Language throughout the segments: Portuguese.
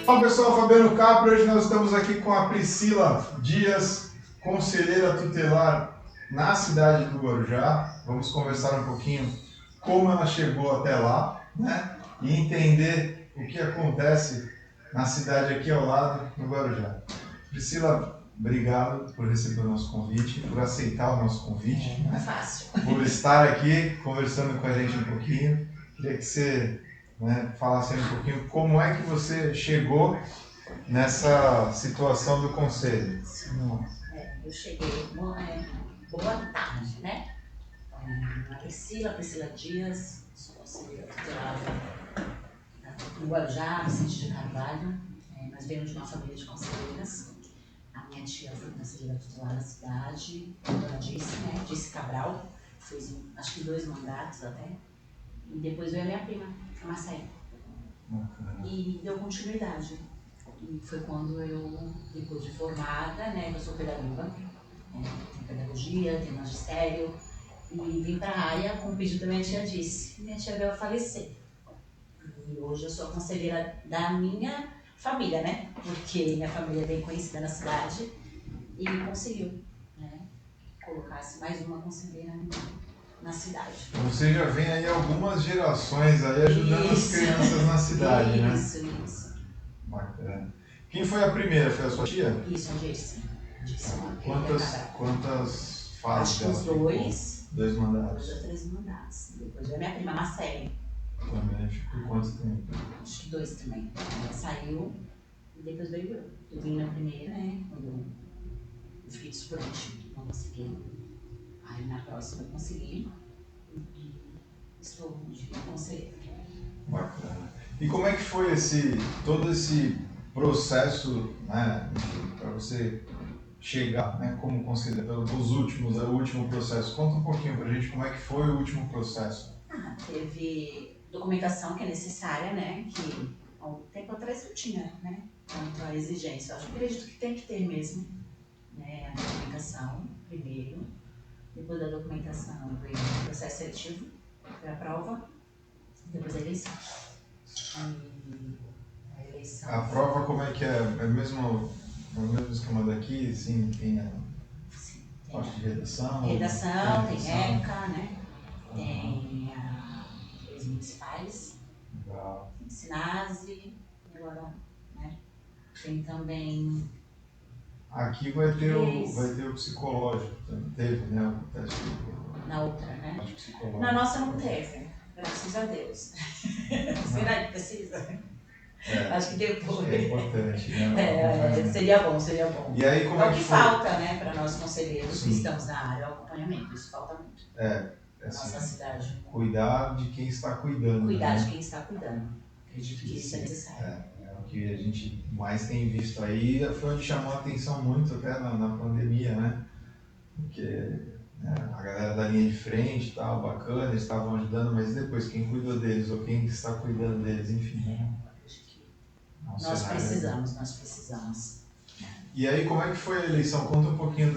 Olá pessoal, Fabiano Capri. Hoje nós estamos aqui com a Priscila Dias, conselheira tutelar na cidade do Guarujá. Vamos conversar um pouquinho como ela chegou até lá, né? E entender o que acontece na cidade aqui ao lado, no Guarujá. Priscila, obrigado por receber o nosso convite, por aceitar o nosso convite, Não é fácil. por estar aqui conversando com a gente um pouquinho. Queria que você falasse um pouquinho como é que você chegou nessa situação do conselho. Eu cheguei, boa tarde, né? Priscila Dias, sou conselheira tutelar no Guarujá, Vicente de Carvalho. Nós viemos de uma família de conselheiras. A minha tia foi conselheira tutelar na cidade, a dona Dice, né? Dice Cabral, fez acho que 2 mandatos até. E depois veio a minha prima, a Marcela. E deu continuidade. E foi quando eu, depois de formada, né, eu sou pedagoga, tenho pedagogia, tenho magistério, e vim para a área com o pedido da minha tia Dice. Minha tia veio a falecer. E hoje eu sou a conselheira da minha família, né? Porque minha família é bem conhecida na cidade e conseguiu, né, colocar-se mais uma conselheira na cidade. Você já vem aí algumas gerações aí ajudando as crianças na cidade, né? Isso. Bacana. Quem foi a primeira? Foi a sua tia? Isso, a Dice. Quantas fases? Acho que os 2 mandatos. 2 ou 3 mandatos. Depois veio a minha prima Marcele. Também, ficou quanto tempo? Acho que 2 também. Ela saiu e depois veio eu. Eu vim na primeira, né? Quando eu fiquei de suplente, não consegui. Aí na próxima eu consegui. E estou de conselheira. Bacana. E como é que foi todo esse processo, né, para você chegar, né, como conselheira, o último processo? Conta um pouquinho para a gente como é que foi o último processo. Teve documentação que é necessária, né, que há um tempo atrás eu tinha, né, quanto à exigência. Eu acredito que tem que ter mesmo, né, a documentação primeiro, depois da documentação veio o processo seletivo, foi a prova, depois a eleição. A prova como é que é? É o mesmo esquema daqui, assim, tem a parte de redação? Redação, tem ECA, né? Tem as municipais, tem SINASE, agora, né? Tem também... Aqui vai ter o psicológico, teve, né? O teste na outra, né? psicológico. Na nossa não teve, graças a Deus. Será que precisa? Acho que depois. É importante, né? Seria bom. E aí, como é é o que foi? falta, né, para nós conselheiros Sim. que estamos na área, o acompanhamento. Isso falta muito. Na nossa cidade. Cuidar de quem está cuidando. Cuidar né? de quem está cuidando. Acredito que isso é necessário. É o que a gente mais tem visto aí. Foi onde chamou a atenção muito até na pandemia, né? Porque a galera da linha de frente e tal, bacana, eles estavam ajudando, mas depois quem cuidou deles ou quem está cuidando deles, enfim. Nós precisamos. E aí, como é que foi a eleição? Conta um pouquinho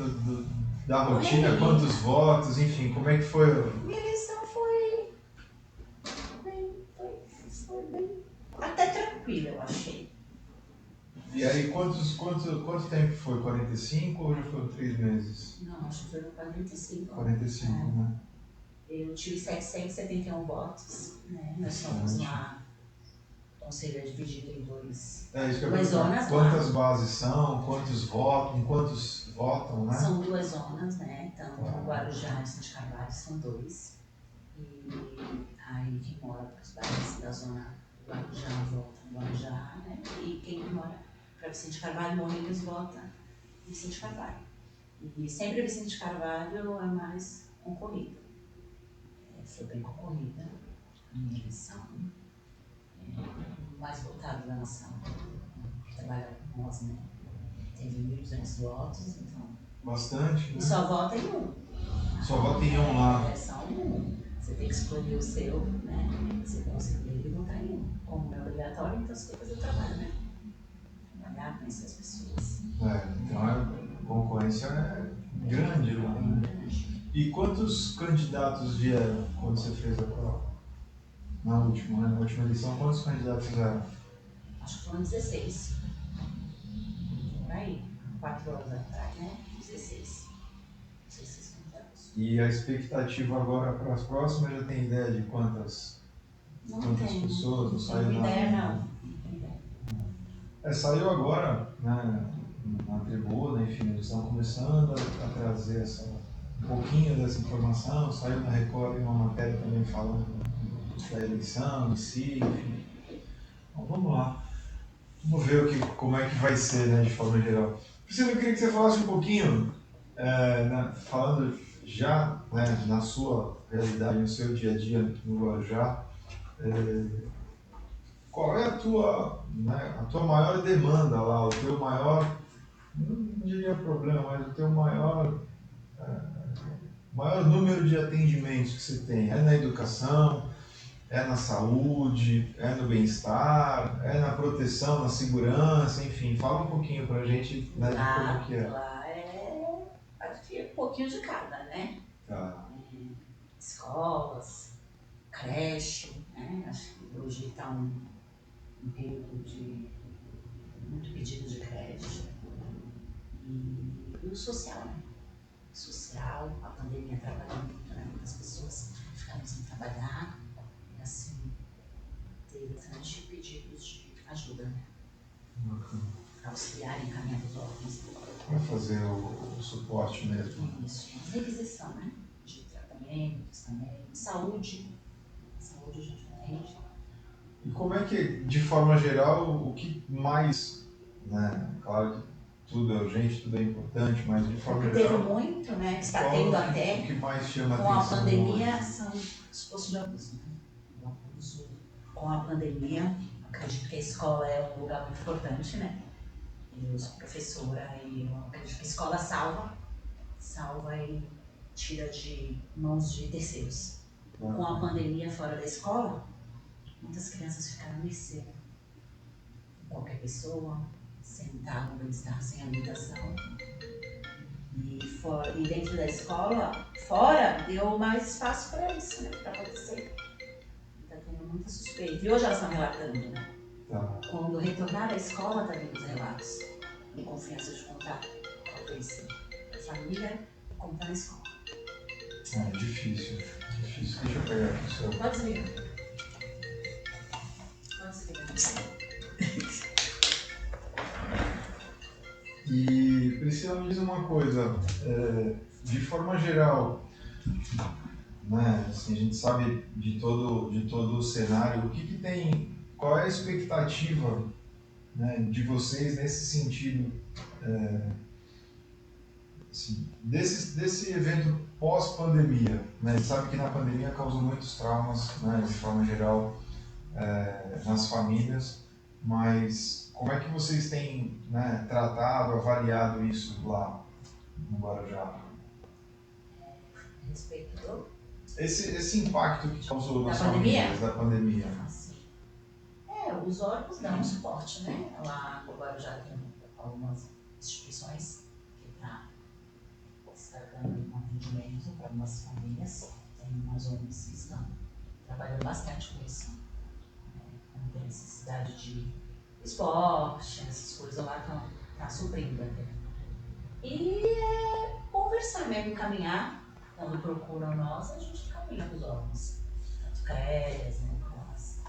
da rotina, quantos votos, enfim, como é que foi? Minha eleição foi bem até tranquila, eu achei. E aí, quanto tempo foi? 45 ou já foram 3 meses? Não, acho que foi 45. 45, né? Eu tive 771 votos, né? Nós somos lá. O conselho é dividido em duas zonas. Quantas bases são? Quantos votam, né? São 2 zonas, né? Tanto o Guarujá e Vicente de Carvalho são 2. E aí quem mora para os bairros da zona do Guarujá vota no Guarujá, né? E quem mora para Vicente de Carvalho, Morrinhos, vota em Vicente de Carvalho. E sempre Vicente de Carvalho é mais concorrido. Foi bem concorrida a minha eleição. Mais votado da nação, que trabalha com nós, né? Teve 1.200 votos, então... Bastante, né? E só vota em um. Só vota em um lá. É só um. Você tem que escolher o seu, né? Você conseguir votar em um. Como é obrigatório, então você tem que fazer o trabalho, né? Trabalhar, conhecer as pessoas. Então a concorrência é grande lá, né? E quantos candidatos vieram quando você fez a prova? Na última, né? Na última eleição, quantos candidatos vieram? Acho que foram 16. Por aí, 4 anos atrás, né? 16. 16 candidatos. E a expectativa agora para as próximas, já tem ideia de quantas pessoas? Não saiu Não nada? tem ideia, não. Não tem ideia. Saiu agora, né, na tribuna, enfim, eles estão começando a trazer um pouquinho dessa informação. Saiu na Record uma matéria também falando da eleição em si, enfim. Então vamos lá. Vamos ver como é que vai ser, né, de forma geral. Priscila, eu queria que você falasse um pouquinho, falando já, né, na sua realidade, no seu dia a dia no Guarujá, qual é a tua maior demanda lá, o teu maior, não diria problema, mas o teu maior número de atendimentos que você tem? É na educação, é na saúde, é no bem-estar, é na proteção, na segurança, enfim, fala um pouquinho pra gente, né, de como que é. Lá acho que um pouquinho de cada, né? Tá. Escolas, creche, né? Acho que hoje está um período de muito pedido de crédito. E o social, né? O social, a pandemia trabalhou muito, né? Muitas pessoas ficaram sem trabalhar e assim, teve bastante pedidos de ajuda, né? Auxiliar, encaminhar os órgãos. Para fazer o suporte mesmo. Isso, requisição, né? De tratamentos também, saúde a gente atende. E como é que, de forma geral, o que mais, né, claro que tudo é urgente, tudo é importante, mas de forma Teve geral, muito, né? Está qual tendo o até, que mais chama com a atenção pandemia, hoje? são os postos de abuso, né? O abuso com a pandemia, acredito que a escola é um lugar muito importante, né? Eu sou professora e eu acredito que a escola salva e tira de mãos de terceiros. Com a pandemia fora da escola, muitas crianças ficaram à mercê, né? Qualquer pessoa, sem estar no bem-estar, sem alimentação. E dentro da escola, fora, deu mais espaço para isso, né? Para acontecer. Está tendo muita suspeita. E hoje elas estão relatando, né? Tá. Quando retornar à escola, está vindo os relatos de confiança de contato. Talvez a família, como está na escola. É difícil. Deixa eu pegar aqui o seu. Pode desligar. Pode desligar. E Priscila, me diz uma coisa, de forma geral, né, assim, a gente sabe de todo o cenário, qual é a expectativa, né, de vocês nesse sentido, assim, desse evento pós-pandemia, né? A gente sabe que na pandemia causou muitos traumas, né, de forma geral, nas famílias, mas como é que vocês têm, né, tratado, avaliado isso lá no Guarujá? A respeito do... Esse impacto que causou nas Da pandemia? famílias da pandemia. Assim, os órgãos dão suporte, né? Lá no Guarujá tem algumas instituições que está dando um atendimento para algumas famílias. Tem umas ONGs que estão trabalhando bastante com isso. Não tem necessidade de esporte, essas coisas lá estão suprindo até. E conversar mesmo, encaminhar. Quando procuram nós, a gente caminha para os órgãos. Tanto CREAS, né, CRAS.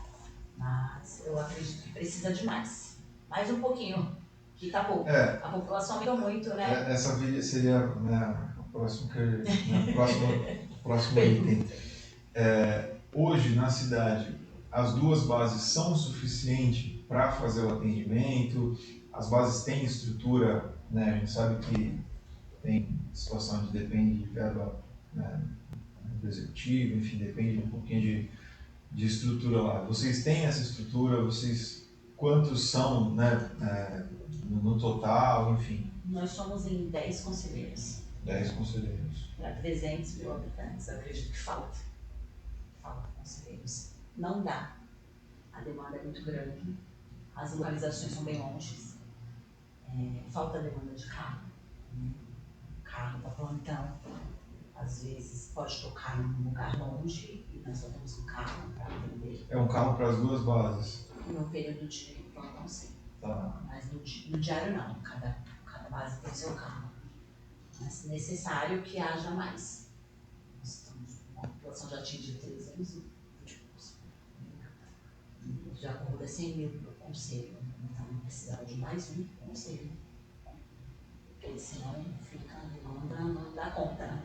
Mas eu acredito que precisa de mais. Mais um pouquinho, que tá pouco. A população aumentou muito, né? Essa seria, né, o próximo item. Hoje, na cidade, as duas bases são suficientes para fazer o atendimento? As bases têm estrutura, né? A gente sabe que tem situação de depende de verba, né, do executivo, enfim, depende um pouquinho de estrutura lá. Vocês têm essa estrutura? Quantos são, né, no total, enfim? Nós somos em 10 conselheiros. 10 conselheiros. Para 300 mil habitantes, eu acredito que falta. Falta conselheiros. Não dá. A demanda é muito grande. As localizações são bem longe. Falta demanda de carro. Carro para plantão. às vezes pode tocar num lugar longe e nós só temos um carro para atender. É um carro para as duas bases. No período de plantão, sim. Tá. Mas no diário não, cada base tem seu carro. Mas necessário que haja mais. Nós estamos com uma população já atingiu 300 últimos. De acordo com 100 mil do conselho. Então precisava de mais um conselho. Porque senão fica a demanda, não dá conta, né?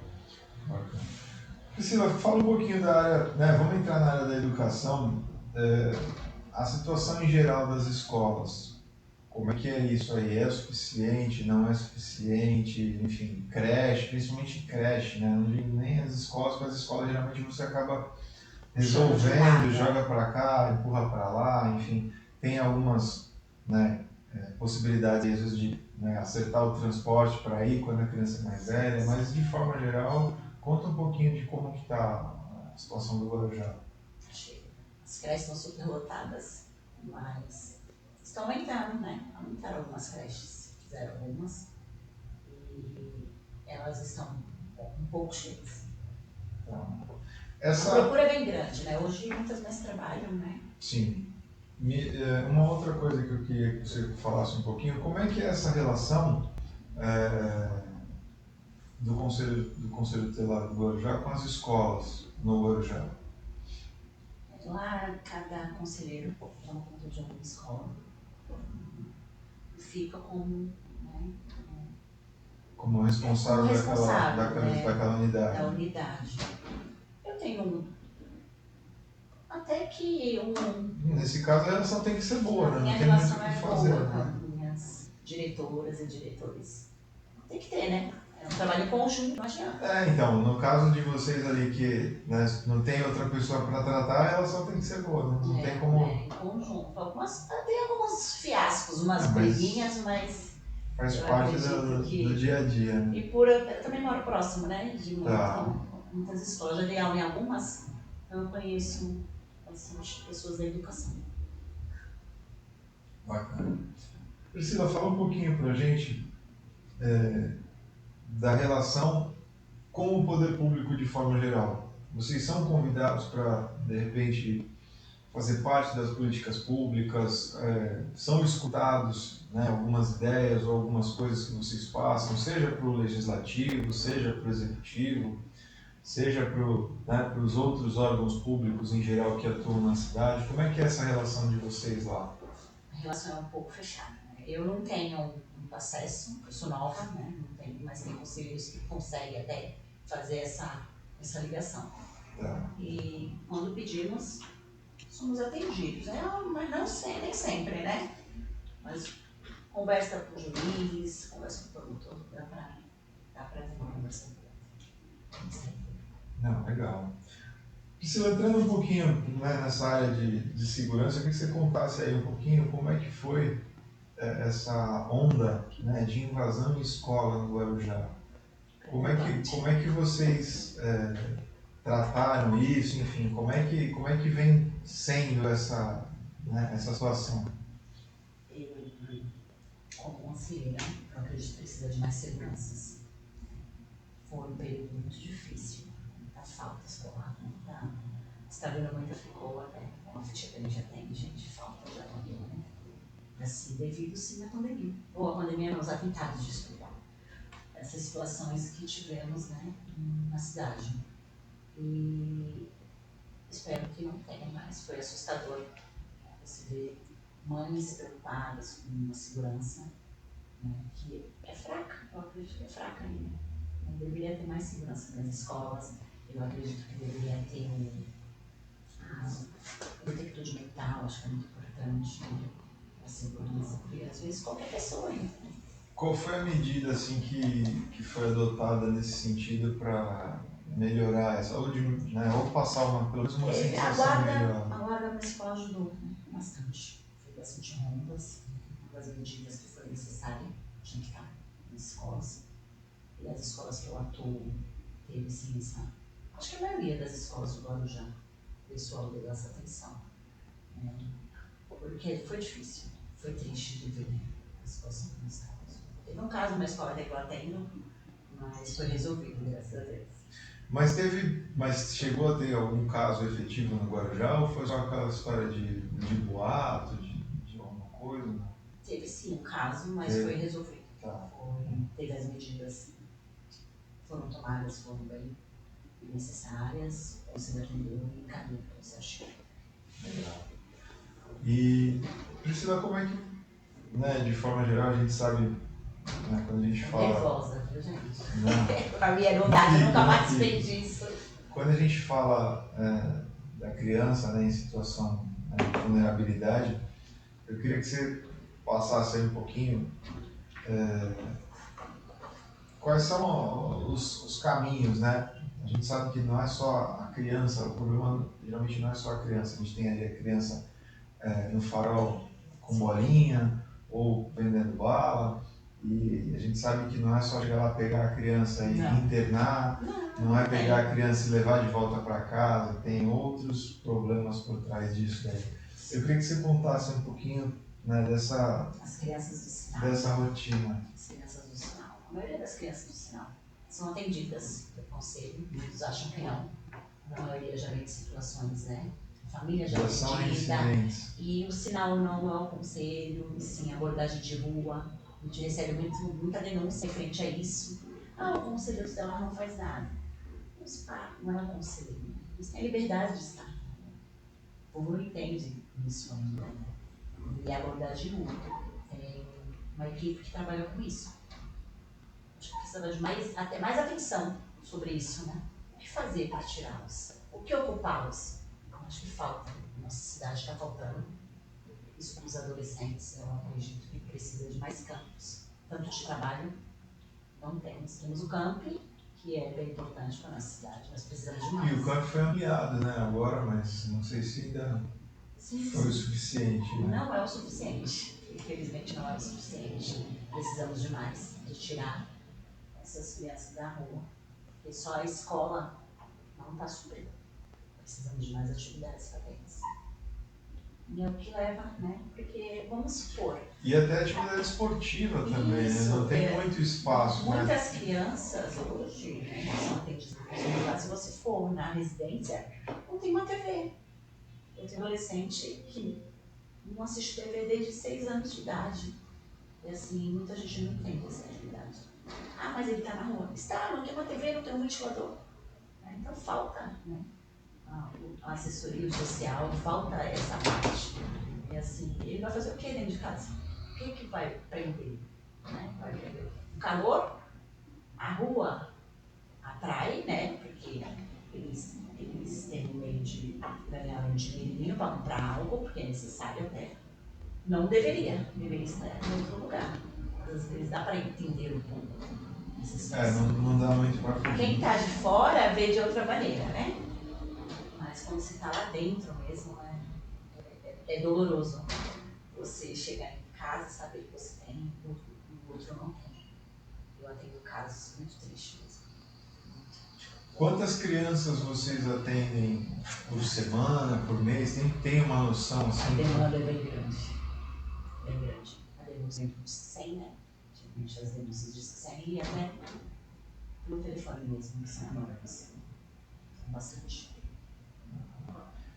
Bacana. Priscila, fala um pouquinho da área, né? Vamos entrar na área da educação. A situação em geral das escolas, como é que é isso aí? É suficiente? Não é suficiente? Enfim, creche, principalmente creche, né? Não digo nem as escolas, porque as escolas geralmente você acaba resolvendo, joga para cá, empurra para lá, enfim, tem algumas, né, possibilidades às vezes de, né, acertar o transporte para ir quando a criança é mais velha, mas de forma geral, conta um pouquinho de como que está a situação do Guarujá. As creches estão superlotadas, mas estão aumentando, né? Aumentaram algumas creches, fizeram algumas, e elas estão um pouco cheias. Então, A procura é bem grande, né? Hoje muitas mães trabalham, né? Sim. Uma outra coisa que eu queria que você falasse um pouquinho, como é que é essa relação do Conselho Tutelar do Guarujá com as escolas no Guarujá? Lá, cada conselheiro toma conta de uma escola e fica como, né, Como responsável, daquela unidade. Da unidade. Eu tenho até que Nesse caso a relação tem que ser boa, né? Minha Não tem muito relação o que é fazer, boa né? com minhas diretoras e diretores. Tem que ter, né? É um trabalho em conjunto, não adianta. Então, no caso de vocês ali que, né, não tem outra pessoa para tratar, a relação tem que ser boa, né? Não tem como... em conjunto. Tem alguns fiascos, umas briguinhas, mas faz parte do dia a dia, né? E eu também moro próximo, né? De muitas escolas. Já dei aula em algumas, então eu conheço bastante pessoas da educação. Bacana. Priscila, fala um pouquinho pra gente da relação com o poder público de forma geral. Vocês são convidados para, de repente, fazer parte das políticas públicas, são escutados, né, algumas ideias ou algumas coisas que vocês passam, seja para o legislativo, seja para o executivo, seja para os outros órgãos públicos em geral que atuam na cidade. Como é que é essa relação de vocês lá? A relação é um pouco fechada, né? Eu não tenho muito acesso, eu sou nova, né? Não tenho, mas tem conselheiros que conseguem até fazer essa ligação. Tá. E quando pedimos, somos atendidos, mas não nem sempre, né? Mas conversa com o juiz, conversa com o promotor, dá pra ter uma conversa boa. Não, legal. Priscila, entrando um pouquinho, né, nessa área de segurança, eu queria que você contasse aí um pouquinho como é que foi essa onda, né, de invasão em escola no Guarujá. Como é que vocês trataram isso, enfim, como é que vem sendo essa situação? Eu, como conselheira, eu acredito que precisa de mais seguranças. Foi um período muito difícil, muita falta escolar, está vendo muita ficou até, a ficha que a gente atende, gente, falta já também, né? Assim, devido sim à pandemia, ou a pandemia não, os atentados de estudo. Essas situações que tivemos, né, na cidade. E espero que não tenha mais. Foi assustador você ver mães preocupadas com a segurança, né, que é fraca, eu acredito que é fraca ainda. Não deveria ter mais segurança nas escolas, eu acredito que deveria ter detector mental, acho que é muito importante, né, a segurança, porque às vezes qualquer pessoa entra. Qual foi a medida assim que foi adotada nesse sentido para melhorar essa, ou passar pelo menos uma sensação melhor? A guarda municipal ajudou, né, bastante. Foi bastante rondas, das medidas que foram necessárias, tinha que estar nas escolas. E as escolas que eu atuo teve sim essa. Acho que a maioria das escolas do Guarujá, o pessoal deu essa atenção. Porque foi difícil, foi triste de ver, né, a situação que nós estávamos. Teve um caso numa escola que eu atendo, mas foi resolvido, graças a Deus. Mas chegou a ter algum caso efetivo no Guarujá ou foi só aquela história de boato, de alguma coisa? Teve sim um caso, mas Teve. foi resolvido. Tá. Teve as medidas, foram tomadas, foram bem necessárias, você atendeu e encaminhou para você achar. Legal. E, Priscila, como é que, né, de forma geral, a gente sabe, né, quando a gente fala... Nervosa, viu, gente? Não. Pra mim é notado, eu nunca participei disso. Quando a gente fala da criança, né, em situação, né, de vulnerabilidade, eu queria que você passasse aí um pouquinho quais são os caminhos, né? A gente sabe que não é só a criança, o problema geralmente não é só a criança, a gente tem ali a criança no farol com bolinha ou vendendo bala, e a gente sabe que não é só chegar lá pegar a criança e internar, não é pegar a criança e levar de volta para casa, tem outros problemas por trás disso daí. Eu queria que você contasse um pouquinho, né, As crianças do sinal. dessa rotina. As crianças do sinal. A maioria das crianças do sinal são atendidas pelo conselho, muitos acham que não. A maioria já vem de situações, né? Família já atendida. E o sinal não é o conselho, e sim a abordagem de rua. A gente recebe muita denúncia em frente a isso. Ah, o conselho tutelar não faz nada. Mas pá, não é um conselho. Eles têm a liberdade de estar. O povo não entende isso ainda. E a abordagem de rua. Tem uma equipe que trabalha com isso. Acho que precisava de até mais atenção sobre isso, né? O que fazer para tirá-los? O que ocupá-los? Acho que falta. Nossa cidade está faltando. Isso com os adolescentes, eu acredito que precisa de mais campos. Tanto de trabalho, não temos. Temos o camp, que é bem importante para a nossa cidade, nós precisamos de mais. E o camp foi ampliado, né, agora, mas não sei se ainda foi o suficiente. Né? Não é o suficiente. Infelizmente não é o suficiente. Precisamos de mais, de tirar essas crianças da rua. Porque só a escola não está suprindo. Precisamos de mais atividades para eles. E é o que leva, né? Porque, vamos supor... E até atividade esportiva também, né? Não tem muito espaço. Muitas crianças hoje, né, que são atendidas, se você for na residência, não tem uma TV. Eu tenho um adolescente que não assiste TV desde 6 anos de idade. E assim, muita gente não entende essa atividade. Ah, mas ele está na rua. Está, não tem uma TV, não tem um ventilador. Então falta, né? A assessoria social, falta essa parte. E assim, ele vai fazer o que dentro de casa? O que vai prender? Né? Vai prender o calor, a rua atrai, né? Porque eles têm um meio de ganhar um dinheirinho para algo, porque é necessário até. Não deveria estar em outro lugar. Às vezes dá para entender um pouco. Não dá muito para fugir. Quem está de fora vê de outra maneira, né? Mas quando você está lá dentro mesmo, é doloroso você chegar em casa e saber que você tem e o outro não tem. Eu atendo casos muito tristes mesmo. Quantas crianças vocês atendem por semana, por mês? Tem uma noção assim? A demanda é bem grande. Bem grande. A denúncia de 100, né? Geralmente as denúncias de 100 e até pelo telefone mesmo, que são anônimas. São bastante.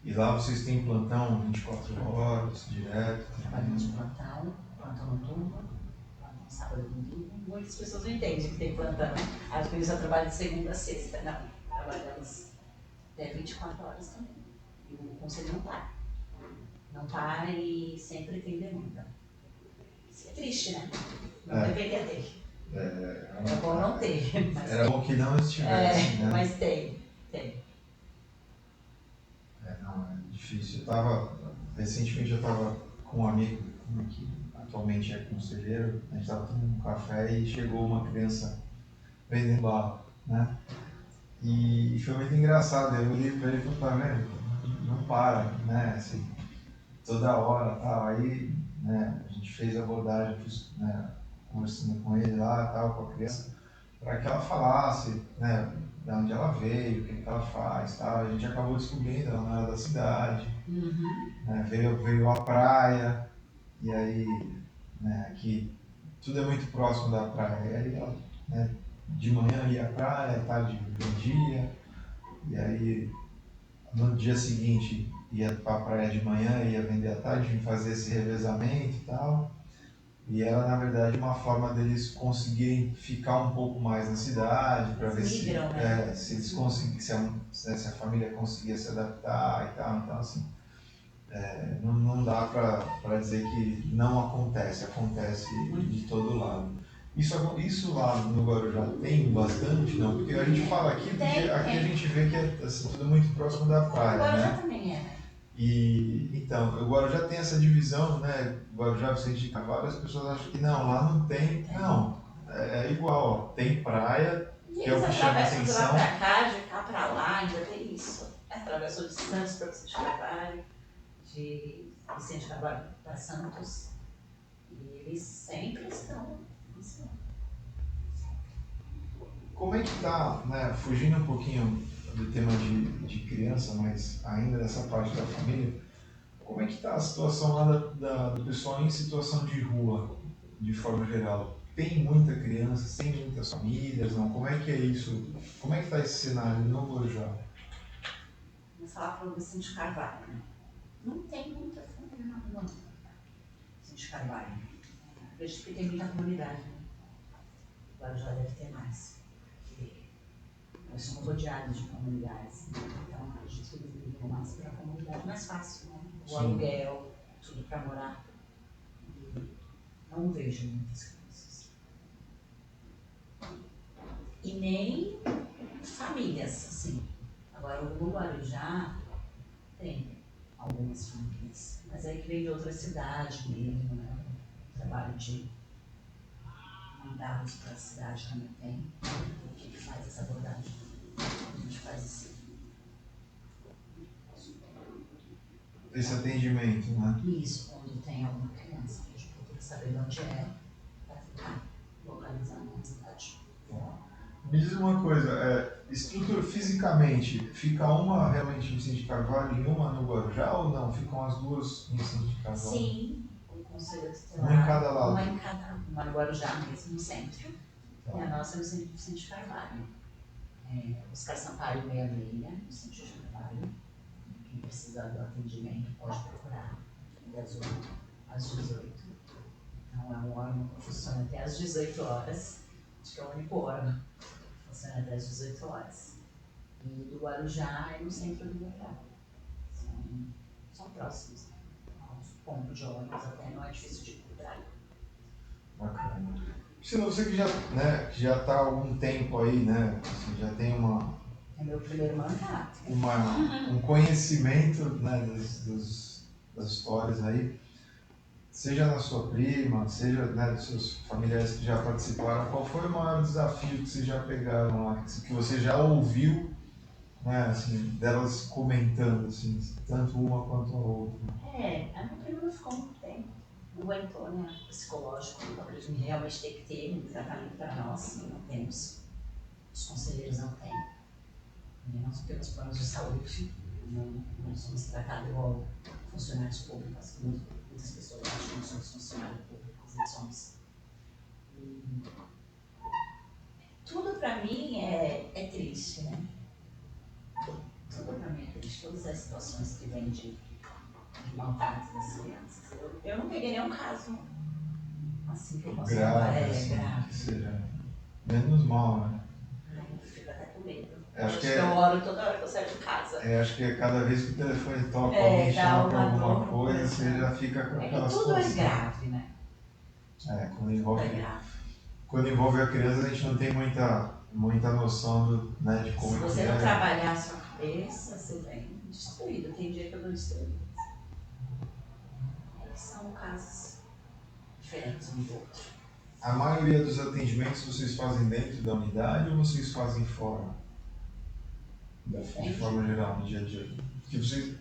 E lá vocês têm plantão 24 horas, direto? Trabalhamos de plantão noturno, plantão sábado e domingo. Muitas pessoas não entendem que tem plantão. As pessoas só trabalham de segunda a sexta. Não, trabalhamos até 24 horas também. E o conselho não para. Não para e sempre tem demanda. Isso é triste, né? Não deveria ter. É bom não ter. Mas era bom que não estivesse, né? Mas tem. Não, é difícil. Recentemente eu estava com um amigo que atualmente é conselheiro, a gente estava tomando um café e chegou uma criança vendendo bala, né? E foi muito engraçado, eu olhei para ele e falei, tá vendo? Não para, né? Assim, toda hora, tal. Aí, né, a gente fez a abordagem, né, conversando com ele lá, tal, com a criança, para que ela falasse, né, de onde ela veio, o que ela faz, tal. A gente acabou descobrindo, ela não era da cidade, né, veio à praia, e aí, né, aqui tudo é muito próximo da praia, e aí ela, né, de manhã ia à praia, à tarde vendia, e aí no dia seguinte ia para a praia de manhã, ia vender à tarde, a gente fazia esse revezamento e tal. E era, na verdade, uma forma deles conseguirem ficar um pouco mais na cidade, para ver se, Migram, né? se eles conseguissem, se a família conseguia se adaptar e tal. Então, assim, não dá para dizer que não acontece, acontece de todo lado. Isso lá no Guarujá tem bastante, não? Porque a gente fala aqui, porque aqui a gente vê que é assim, tudo muito próximo da praia, Agora já né? também é, né? E então, o Guarujá tem essa divisão, né? Guarujá, Vicente de Carvalho, as pessoas acham que não, lá não tem. Não, é igual, ó. Tem praia, E que é o eles que chama atravessam de lá atenção. pra cá, de cá pra lá, ainda tem isso. Atravessou de Santos para Vicente Carvalho. De Vicente Carvalho para Santos. E eles sempre estão. Como é que tá, né? Fugindo um pouquinho do tema de criança, mas ainda dessa parte da família, como é que tá a situação lá do pessoal em situação de rua, de forma geral? Tem muita criança, tem muitas famílias, não? Como é que é isso? Como é que tá esse cenário no Guarujá? Vamos falar para o Vicente Carvalho, né? Não tem muita família, não. Vicente Carvalho. Vejo que tem muita comunidade, né? Agora já deve ter mais. Porque nós somos rodeados de comunidades. Né? Então, a gente vive mais para a comunidade. Mais fácil, né? O Sim. aluguel, tudo para morar. E não vejo muitas crianças. E nem famílias, assim. Agora, o Guarujá tem algumas famílias, mas aí que vem de outras cidades mesmo, né? O trabalho de mandá-los para a cidade também tem, que faz essa abordagem. A gente faz Esse atendimento, né? isso quando tem alguma criança, que a gente procura saber de onde é, para ficar localizando na cidade. Me diz uma coisa, estrutura fisicamente, fica uma realmente em Vicente de Carvalho e uma no Guarujá ou não? Ficam as duas em Vicente de Carvalho? Sim, o conselho tutelar. Uma em cada lado. Uma em cada, uma no Guarujá mesmo, no centro. E a nossa é no centro de Vicente Carvalho. Oscar Sampaio 66, no centro de Carvalho. Quem precisar do atendimento pode procurar das 8 às 18. Então é um órgão que funciona até às 18 horas. Acho que é o único órgão que funciona até às 18 horas. E do Guarujá é no centro do Guarujá. São próximos. Aos pontos de ônibus até não é difícil de encontrar. Bacana. Priscila, você que já, né, que já está há algum tempo aí, né? Assim, já tem É meu primeiro mandato. um conhecimento, né, das histórias aí, seja na sua prima, seja, né, dos seus familiares que já participaram, qual foi o maior desafio que vocês já pegaram lá, que você já ouviu, né, assim, delas comentando, assim, tanto uma quanto a outra? A minha prima não ficou muito tempo. Não aguentou, né? Psicológico. A gente realmente tem que ter um tratamento para nós, e não temos. Os conselheiros não têm. E nós não temos planos de saúde. Não somos tratados igual funcionários públicos. Muitas pessoas acham que nós somos funcionários públicos, não somos. E tudo para mim é triste, né? Tudo para mim é triste. Todas as situações que vêm de maltrato das crianças. Eu não peguei nenhum caso assim que eu posso falar. Assim, Grave. que seja menos mal, né? Eu fico até com medo. Acho que Eu oro toda hora que eu saio de casa. acho que cada vez que o telefone toca, alguém chama pra alguma dor, coisa, né? você já fica com É aquela que tudo é situação. grave, né? Quando Tudo envolve, é grave. quando envolve a criança, a gente não tem muita noção né, de como Se é que você não é. trabalhar a sua cabeça, você vem destruído. Tem dia que eu tô destruída. São casos diferentes um do outro. A maioria dos atendimentos vocês fazem dentro da unidade ou vocês fazem fora? De forma geral, no dia a dia. Que vocês,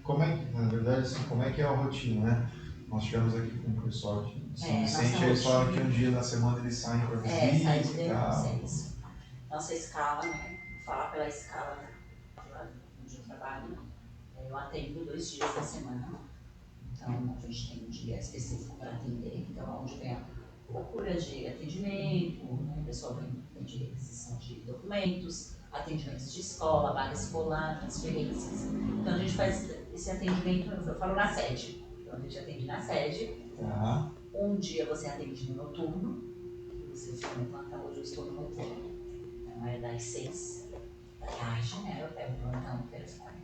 na verdade, assim, como é que é a rotina, né? Nós tivemos aqui com o pessoal de São Vicente, eles falam que um dia da semana eles saem para visita sai de e dentro tal. vocês. Nossa escala, né? Vou falar pela escala onde eu trabalho. Eu atendo 2 dias da semana. Então, a gente tem um dia específico para atender. Então, onde vem a procura de atendimento, né? O pessoal vem de requisição de documentos, atendimentos de escola, vaga escolar, transferências. Então a gente faz esse atendimento, eu falo na sede. Então a gente atende na sede. Tá. Um dia você atende no noturno, você fica no plantão, hoje eu estou no noturno. Então é das 6 da tarde, né? Eu pego o plantão no telefone.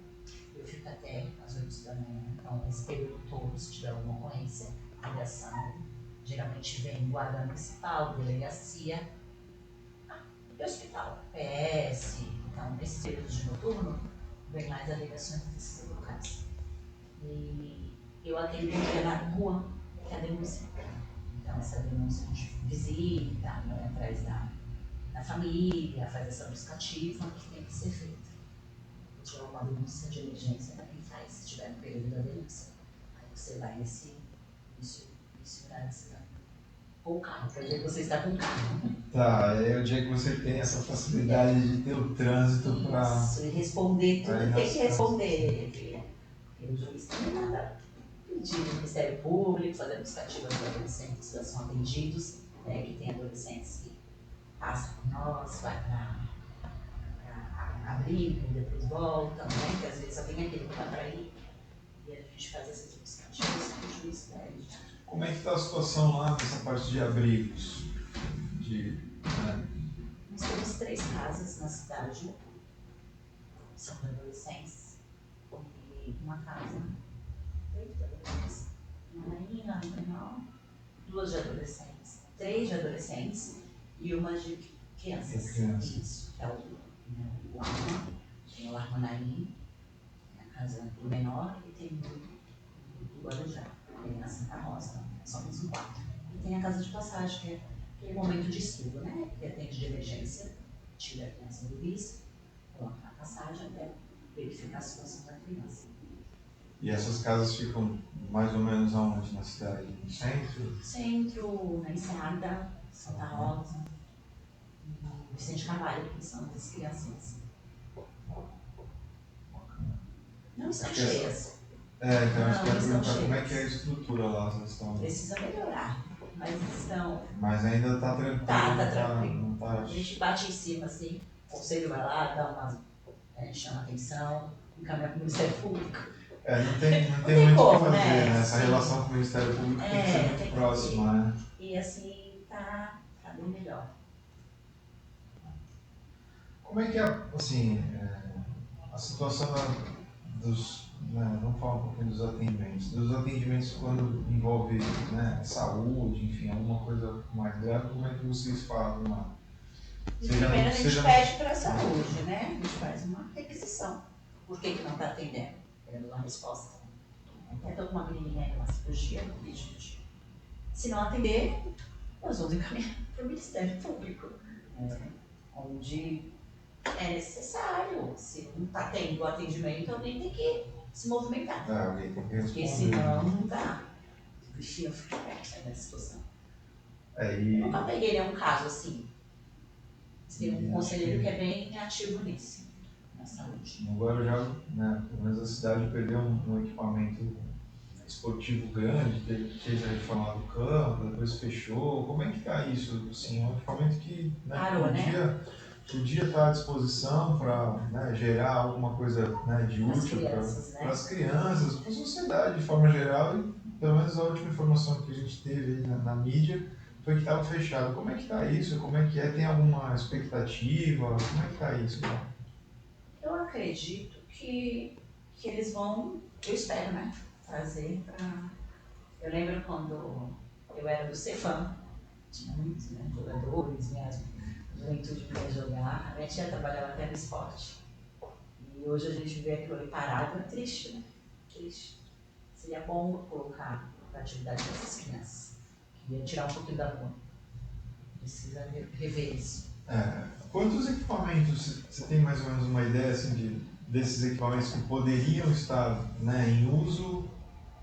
Eu fico até às 8 da manhã. Então esse período todo, se tiver alguma ocorrência, ligação, geralmente vem guarda municipal, delegacia, e hospital, PS. Então nesses períodos de noturno, vem mais alegações desses locais. E eu atendo pela rua, que é a denúncia. Então, essa denúncia a gente visita, vai atrás da família, faz essa buscativa que tem que ser feita. Se tiver uma denúncia de emergência, quem faz, se tiver no período da denúncia. Aí você vai nesse horário, você vai com o carro, que é o dia que você está com o carro. Tá, é o dia que você tem essa facilidade de ter o trânsito para. Isso, e responder tudo, Aí tem que responder. Porque o juiz também nada pedir do Ministério Público, fazer buscativa dos adolescentes que são atendidos, né, que tem adolescentes que passam por nós, vai para abrigo, depois voltam, né, que às vezes alguém aquele que vai para ir, e a gente faz essas buscativas que o juiz pede. Como é que está a situação lá nessa parte de abrigos? Nós temos 3 casas na cidade, são de adolescentes, e uma casa, 8 de adolescentes, uma menina, uma menor, 2 de adolescentes, 3 de adolescentes e uma de crianças. Isso, que é o Arma, tem o Armanaí, a casa do menor, e tem o Guarujá, tem a Santa Rosa, então, somos um 4. E tem a casa de passagem, que é aquele momento de estudo, né? Que atende de emergência, tira a criança do bis, coloca na passagem até verificar a situação da criança. E essas casas ficam mais ou menos aonde na cidade? No centro? Centro, na Enseada, Santa Rosa, Vicente Carvalho, que são das crianças. Não estão cheias. Então acho que Não, ia estão perguntar como é cheias. que é a estrutura lá, vocês estão. Precisa melhorar, mas estão. Mas ainda está tranquilo. Tá tranquilo. Não tá. A gente bate em cima assim, o conselho vai lá, dá uma. Chama atenção, encaminha para o Ministério Público. Não tem tem muito o que como, fazer, né? Essa Sim. relação com o Ministério Público tem que ser tem muito que próxima, né? E assim, tá bem melhor. Como é que é, assim, a situação dos, né, vamos falar um pouquinho dos atendimentos quando envolve, né, saúde, enfim, alguma coisa mais grave, como é que vocês fazem lá? Primeiro a gente pede para a saúde, né? A gente faz uma requisição. Por que não está atendendo? Querendo uma resposta. Até uma menininha em uma cirurgia, no vídeo. Se não atender, nós vamos encaminhar para o Ministério Público. Onde é necessário. Se não está tendo o atendimento, alguém tem que se movimentar. Alguém tem que responder. Porque senão não dá. O bichinho fica nessa situação. Nunca peguei nenhum caso assim. Tem um conselheiro que é bem ativo nisso, na saúde. Agora já, né, pelo menos a cidade perdeu um equipamento esportivo grande, teve a reforma do campo, depois fechou. Como é que está isso? Assim, é um equipamento que, né, Parou, podia estar à disposição para, né, gerar alguma coisa, né, de útil para as crianças, para a sociedade de forma geral, e pelo menos a última informação que a gente teve aí na mídia foi que estava fechado. Como é que está isso? Como é que é? Tem alguma expectativa? Como é que está isso? Eu acredito que eles vão, eu espero, né, trazer para... Eu lembro quando eu era do Cefam, tinha muitos, né, jogadores, minha juventude para jogar. A minha tia trabalhava até no esporte. E hoje a gente vê aquilo ali parado, é triste, né? Triste. Seria bom colocar a atividade dessas crianças. Queria tirar um pouquinho da rua. Precisa rever isso. Quantos equipamentos, você tem mais ou menos uma ideia assim, desses equipamentos que poderiam estar, né, em uso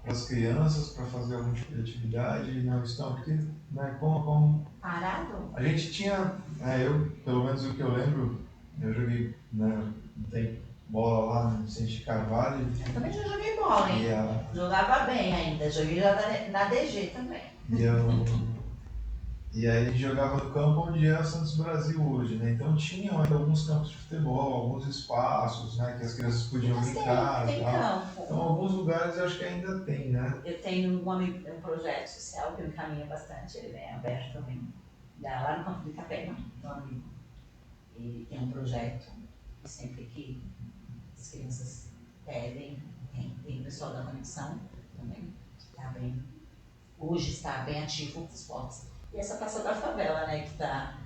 para as crianças, para fazer algum tipo de atividade e não estão? Porque, né, como Parado? a gente tinha, eu, pelo menos o que eu lembro, eu joguei, né, tem bola lá no Vicente Carvalho. Eu também já joguei bola, hein? Jogava bem ainda, joguei já na DG também. E aí a gente jogava no campo onde é o Santos Brasil hoje, né? Então tinham ainda alguns campos de futebol, alguns espaços, né? Que as crianças podiam Mas brincar e tem tal. campo. Então alguns lugares eu acho que ainda tem, né? Eu tenho um projeto social que eu encaminho bastante, ele é aberto também, lá no campo de Itapema, um amigo. Ele tem um projeto, e sempre que as crianças pedem, tem o pessoal da conexão também, que está bem, hoje está bem ativo nos esportes. E essa Praça da Favela, né, que está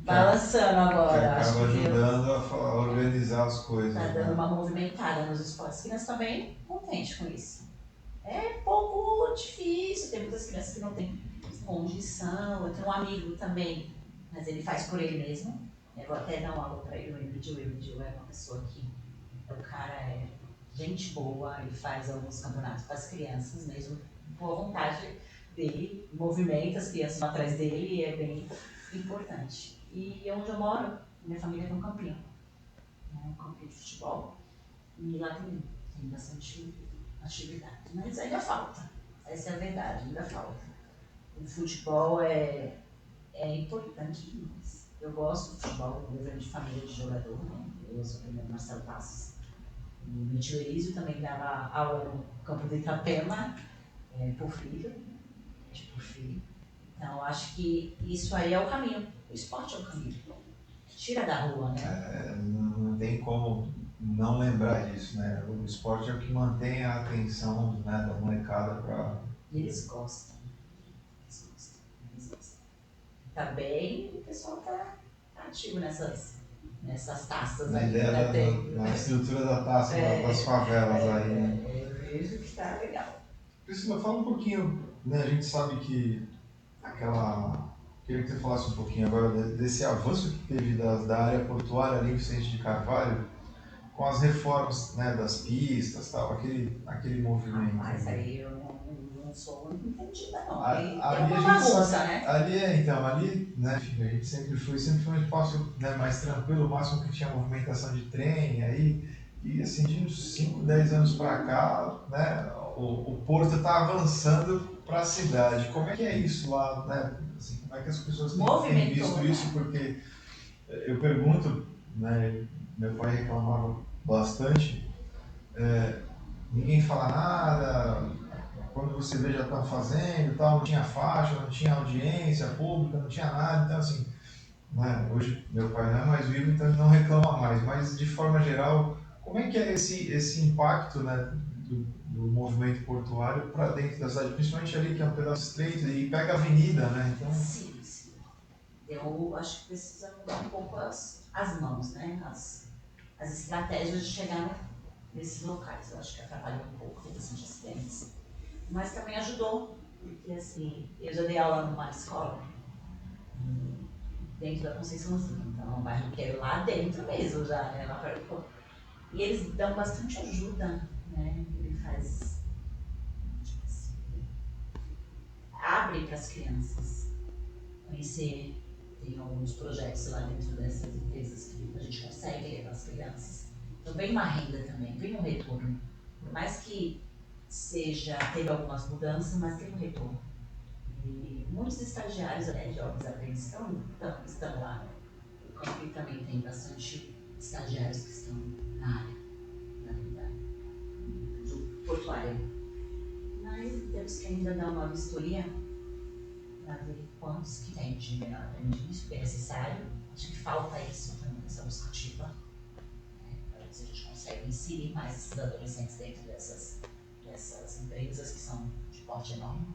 balançando agora. Que Acho acaba que ajudando a organizar as coisas. está dando Né? uma movimentada nos esportes. As crianças estão bem contentes com isso. É pouco difícil, tem muitas crianças que não têm condição. Eu tenho um amigo também, mas ele faz por ele mesmo. Eu vou até dar um alô para ele, o Emidio. O Emidio é uma pessoa que, o cara é gente boa, ele faz alguns campeonatos para as crianças mesmo, boa vontade dele, movimenta as crianças atrás dele e é bem importante. E onde eu moro, minha família tem um campinho, né, um campinho de futebol, e lá tem bastante atividade, mas ainda falta, essa é a verdade, ainda falta. O futebol é importante demais. Eu gosto do futebol, eu venho de família de jogador, né? Eu sou o primeiro Marcelo Passos. O meu tio Elísio também dava aula no campo de Itapema, por filho. Então, eu acho que isso aí é o caminho. O esporte é o caminho. Tira da rua, né? Não tem como não lembrar disso, né? O esporte é o que mantém a atenção, né, da molecada para... Eles gostam. Eles gostam. Tá bem, o pessoal tá ativo nessas taças Na aí. ideia na estrutura da taça das favelas aí, né? Eu vejo que tá legal. Priscila, fala um pouquinho, né? A gente sabe que queria que você falasse um pouquinho agora desse avanço que teve da área portuária ali em Vicente de Carvalho, com as reformas, né, das pistas, tal, aquele movimento. Mas aí eu não sou entendida, não. Ali É uma bagunça, né? Ali, né, enfim, a gente sempre foi um espaço, né, mais tranquilo, o máximo que tinha movimentação de trem, aí, e assim, de uns 5, 10 anos para cá, né, o porto está avançando para a cidade. Como é que é isso lá, né? Assim, como é que as pessoas têm visto isso? Porque eu pergunto, né, meu pai reclamava bastante, ninguém fala nada, quando você vê já estão fazendo, tal, não tinha faixa, não tinha audiência pública, não tinha nada, então assim, né, hoje meu pai não é mais vivo, então ele não reclama mais, mas de forma geral, como é que é esse impacto, né, do movimento portuário para dentro da cidade, principalmente ali que é um pedaço estreito e pega a avenida, né? Então... Sim. Eu acho que precisa mudar um pouco as mãos, né? As estratégias de chegar nesses locais. Eu acho que atrapalhou um pouco, teve bastante acidentes. Mas também ajudou, porque assim, eu já dei aula numa escola dentro da Conceiçãozinha, então é um bairro que é lá dentro mesmo já, né? Lá perto. E eles dão bastante ajuda, né? Ele faz, tipo assim, abre para as crianças conhecer. Tem alguns projetos lá dentro dessas empresas que a gente consegue levar as crianças. Então vem uma renda também, vem um retorno. Por mais que teve algumas mudanças, mas tem um retorno. E muitos estagiários, né, jovens aprendizes estão lá. O Campi também tem bastante estagiários que estão na área, na verdade, portuária. Mas temos que ainda dar uma vistoria para ver quantos que tem de menor aprendizagem, que é necessário. Acho que falta isso também, essa buscativa, né, para ver se a gente consegue inserir mais esses adolescentes dentro dessas empresas que são de porte enorme.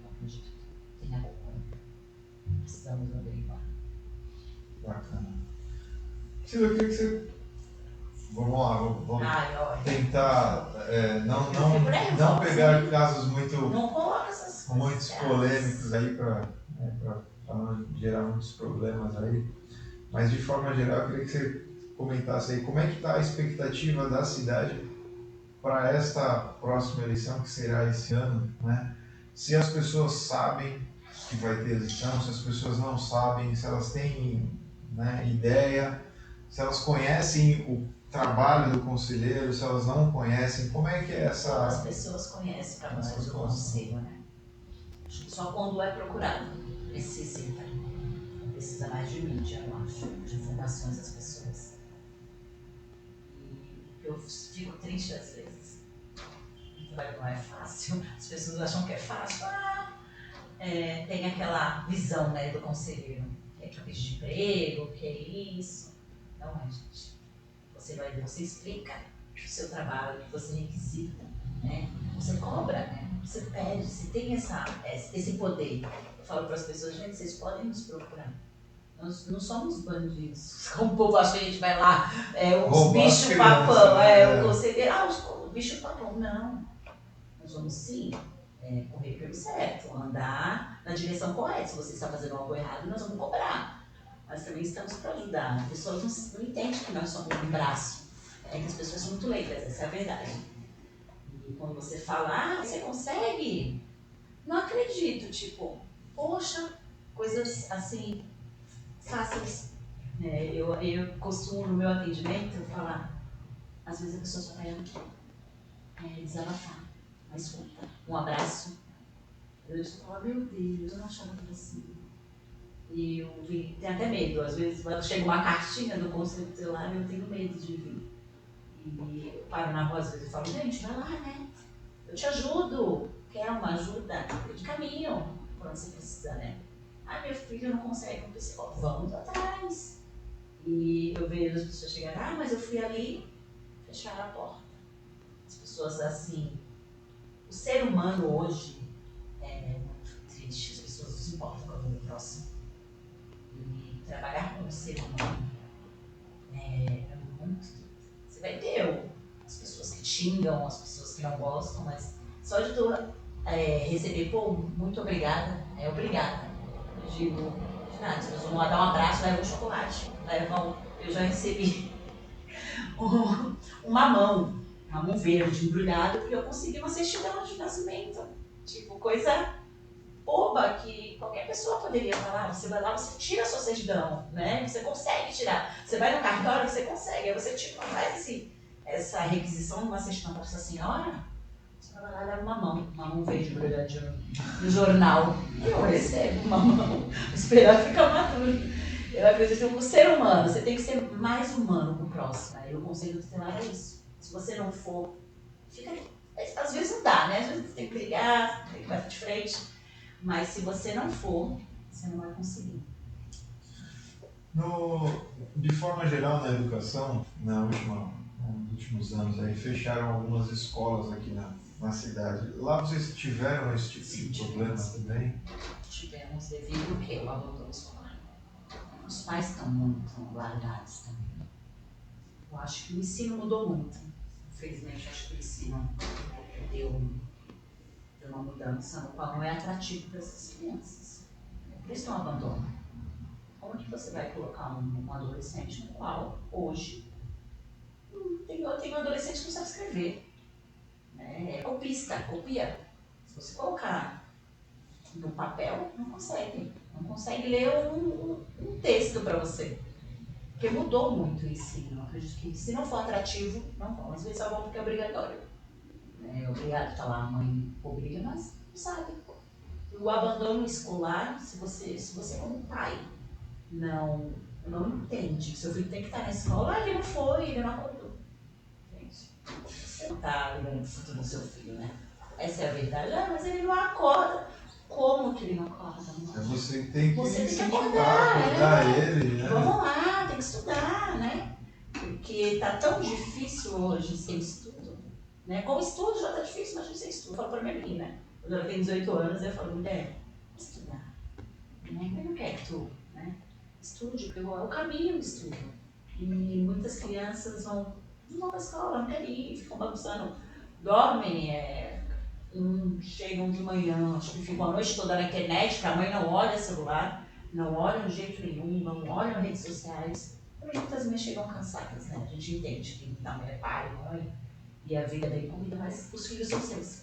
Eu acredito que tenha pouco, né? Precisamos averiguar. Bacana. Priscila, eu queria que você... Vamos lá, vamos tentar não pegar casos muito polêmicos aí para não gerar muitos problemas aí. Mas de forma geral, eu queria que você comentasse aí como é que está a expectativa da cidade para esta próxima eleição, que será esse ano, né? Se as pessoas sabem que vai ter eleição, se as pessoas não sabem, se elas têm, né, ideia, se elas conhecem o trabalho do conselheiro, se elas não conhecem, como é que é essa... As pessoas conhecem o trabalho do conselho, né? Só quando é procurado. precisa mais de mídia, eu acho, de informações às pessoas. E eu fico triste às vezes. O trabalho não é fácil, as pessoas acham que é fácil. Tem aquela visão, né, do conselheiro, que é troca de emprego, que é isso. Não é, gente. Você explica o seu trabalho, que você requisita, né? Você cobra, né? Você pede, você tem esse poder. Eu falo para as pessoas, gente, vocês podem nos procurar. Nós não somos bandidos. Como o povo acha que a gente vai lá, os bichos papão, o conselheiro, os bichos papão. Não. Nós vamos sim correr pelo certo, andar na direção correta. Se você está fazendo algo errado, nós vamos cobrar. Mas também estamos para ajudar. As pessoas não entendem que nós somos um braço. É que as pessoas são muito leigas, essa é a verdade. E quando você fala, você consegue? Não acredito, tipo, poxa, coisas assim, fáceis. Eu costumo, no meu atendimento, falar, às vezes a pessoa só vai desabafar, uma escuta, um abraço. Eu falo, meu Deus, eu não achava que era assim. E eu tenho até medo, às vezes quando chega uma cartinha do conselho tutelar, eu tenho medo de vir. E eu paro na rua às vezes e falo, gente, vai lá, né? Eu te ajudo. Quer uma ajuda? Eu de caminho, quando você precisa, né? Meu filho não consegue um psicólogo. Vamos atrás. E eu vejo as pessoas chegarem, mas eu fui ali, fecharam a porta. As pessoas assim, o ser humano hoje é muito triste, as pessoas não se importam com a vida próxima. E trabalhar com o ser humano é muito. Você vai ter as pessoas que xingam, as pessoas que não gostam, mas só de tu receber, muito obrigada, obrigada. Eu digo, de nada, as pessoas vão lá dar um abraço, levam um chocolate, eu já recebi um mamão verde embrulhado, porque eu consegui uma certidão de nascimento. Tipo, coisa boba que qualquer pessoa poderia falar. Você vai lá, você tira a sua certidão, né? Você consegue tirar. Você vai no cartório, você consegue. Aí você faz essa requisição de uma certidão para essa senhora, você vai lá e leva uma mão verde embrulhada no jornal. Eu recebo uma mão, esperar ficar maduro. Eu acredito que o ser humano, você tem que ser mais humano com o próximo. Aí o conselho tutelar é isso. Se você não for, fica. Às vezes não dá, né? Às vezes tem que brigar, tem que bater de frente. Mas se você não for, você não vai conseguir. De forma geral, na educação, nos últimos anos, aí, fecharam algumas escolas aqui na cidade. Lá vocês tiveram esse tipo de problema também? Tivemos devido ao quê? O abandono escolar. Os pais estão muito largados também. Eu acho que o ensino mudou muito. Infelizmente, acho que o ensino deu uma mudança no qual não é atrativo para essas crianças. Por isso não abandonam. Como que você vai colocar um adolescente no qual, hoje, tem um adolescente que não sabe escrever. É copista, copia. Se você colocar no papel, não consegue ler um texto para você. Porque mudou muito o ensino. Eu acredito que se não for atrativo, não vão. Às vezes só vão porque é obrigatório. É obrigado, tá lá, a mãe obriga, mas não sabe. O abandono escolar, se você como pai não entende que seu filho tem que estar na escola, ele não foi, ele não acordou. Gente, você não está ligando o futuro do seu filho, né? Essa é a verdade. Mas ele não acorda. Como que ele não acorda? Você tem que acordar ele, né? Vamos lá, tem que estudar, né? Porque tá tão difícil hoje sem estudo, né? Com estudo já tá difícil, imagina sem estudo. Eu falo pra minha menina, quando ela tem 18 anos, eu falo, mulher, estudar. Né? Eu não quero tu, né? Estude, porque é o caminho do estudo. E muitas crianças não vão pra escola, não querem ir, ficam bagunçando, dormem, chegam de manhã, acho que ficam a noite toda na internet, que a mãe não olha celular, não olham de jeito nenhum, não olham redes sociais. Também muitas mães chegam cansadas, né? A gente entende que não é pai, mãe, e a vida é incluída, mas os filhos são seus.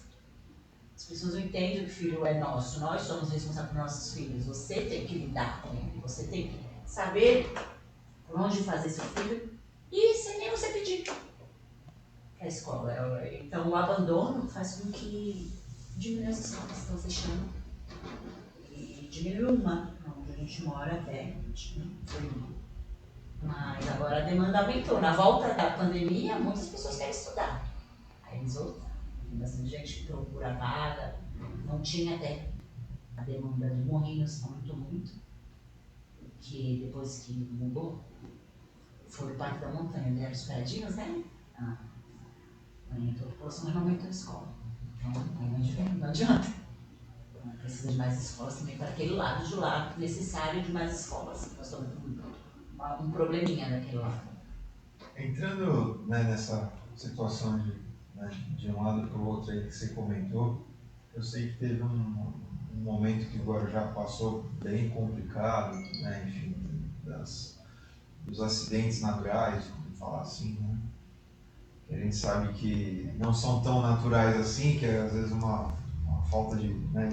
As pessoas não entendem que o filho é nosso, nós somos responsáveis por nossos filhos. Você tem que lidar com ele, você tem que saber por onde fazer seu filho e sem nem você pedir. A escola. Então, o abandono faz com que diminua as escolas que estão fechando. E diminuiu uma, onde a gente mora até, foi uma. Mas agora a demanda aumentou. Na volta da pandemia, muitas pessoas querem estudar. Aí eles voltaram. Tem bastante gente que procura vaga. Não tinha até. A demanda de Morrinhos aumentou muito. Que depois que mudou, foi o Parque da Montanha, deram os prédios, né? Aumentou a população, mas não aumentou a escola. Então, aí não adianta. Precisa de mais escolas também para aquele lado de lá, necessário de mais escolas. Nós estamos com um probleminha daquele lado. Entrando, né, nessa situação né, de um lado para o outro aí que você comentou, eu sei que teve um momento que o Guarujá passou bem complicado, né, enfim, dos acidentes naturais, vamos falar assim, né? Que a gente sabe que não são tão naturais assim, que é às vezes uma falta de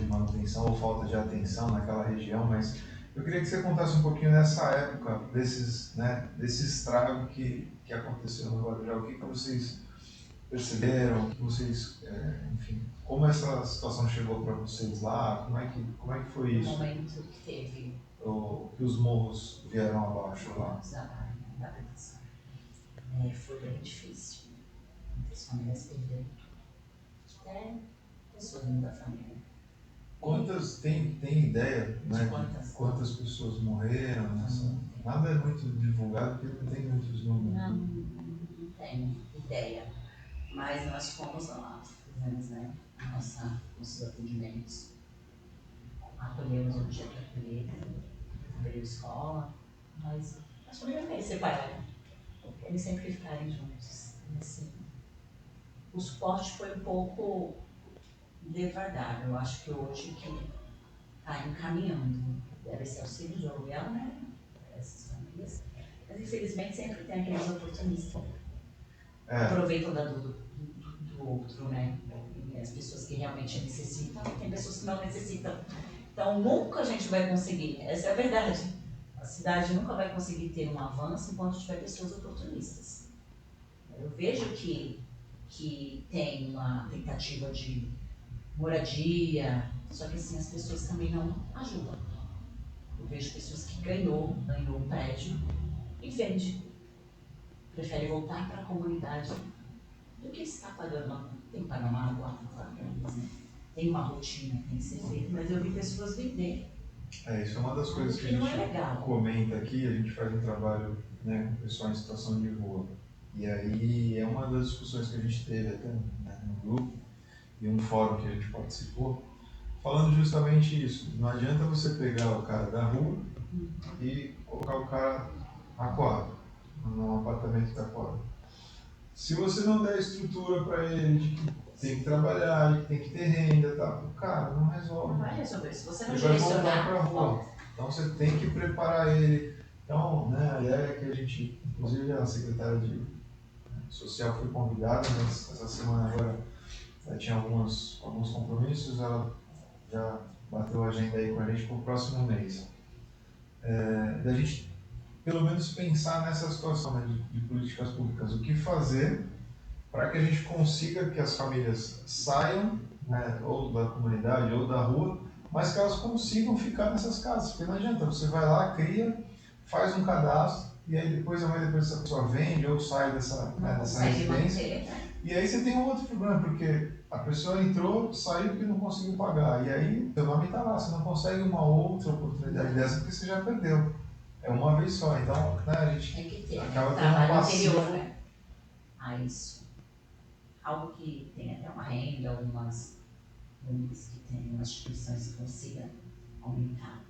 manutenção ou falta de atenção naquela região, mas eu queria que você contasse um pouquinho dessa época, desse estrago que aconteceu no Guarujá, o que vocês perceberam, o que vocês, enfim, como essa situação chegou para vocês lá, como é que foi No isso? momento que teve Que os morros vieram abaixo lá. da habitação, foi bem difícil. Muitas famílias perderam até pessoas dentro da família. Quantas, tem ideia, né, Quantas? quantas pessoas morreram nessa? Nada é muito divulgado porque não tem muitos números. Não tenho ideia, mas nós fomos lá, fizemos, né, nossos atendimentos, acolhemos o dia para acolher, abriu escola, mas as famílias nem se separaram, eles sempre ficarem juntos. Assim, o suporte foi um pouco devagar, eu acho que hoje que está encaminhando, deve ser auxílio de aluguel, né, para essas famílias, mas infelizmente sempre tem aqueles oportunistas que aproveitam do outro, né, e as pessoas que realmente necessitam, e tem pessoas que não necessitam. Então nunca a gente vai conseguir, essa é a verdade, a cidade nunca vai conseguir ter um avanço enquanto tiver pessoas oportunistas. Eu vejo que tem uma tentativa de moradia, só que assim, as pessoas também não ajudam. Eu vejo pessoas que ganhou um prédio e vende. Prefere voltar para a comunidade do que estar pagando. Tem que pagar uma água, tem uma rotina que tem que ser feita, mas eu vi pessoas vender. Isso é uma das coisas que a gente comenta aqui, a gente faz um trabalho, né, com o pessoal em situação de rua. E aí é uma das discussões que a gente teve até, né, no grupo e um fórum que a gente participou, falando justamente isso. Não adianta você pegar o cara da rua e colocar o cara aquado, num apartamento aquado. Se você não der estrutura para ele, de que tem que trabalhar, de que tem que ter renda, tá? O cara não resolve. Não vai resolver. Se você não ele vai voltar direcionar para a rua. Então você tem que preparar ele. Então, né, a ideia é que a gente, inclusive a secretária de social foi convidada, mas essa semana agora ela tinha alguns compromissos, ela já bateu a agenda aí com a gente para o próximo mês. Da gente, pelo menos, pensar nessa situação, né, de políticas públicas. O que fazer para que a gente consiga que as famílias saiam, né, ou da comunidade ou da rua, mas que elas consigam ficar nessas casas. Porque não adianta, você vai lá, cria, faz um cadastro, e aí depois essa pessoa vende ou sai dessa residência. E aí você tem um outro problema, porque a pessoa entrou, saiu porque não conseguiu pagar. E aí seu nome está lá, você não consegue uma outra oportunidade dessa porque você já perdeu. É uma vez só, então, né, a gente tem que ter, acaba tendo trabalho um passivo. anterior, né, a isso. Algo que tem até uma renda, algumas ONGs que tem umas instituições que consigam aumentar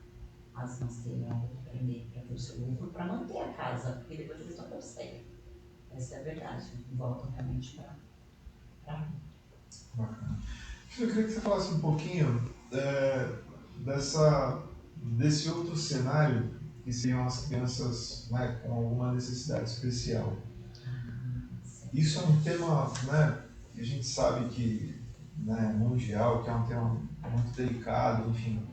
as mãos dele, aprender para ter o seu lucro, para manter a casa, porque depois eles vão ter sair. Essa é a verdade, voltam realmente para Bacana. Eu queria que você falasse um pouquinho desse outro cenário, que seriam as crianças, né, com alguma necessidade especial. Isso é um tema, né, que a gente sabe que, né, mundial, que é um tema muito delicado, enfim.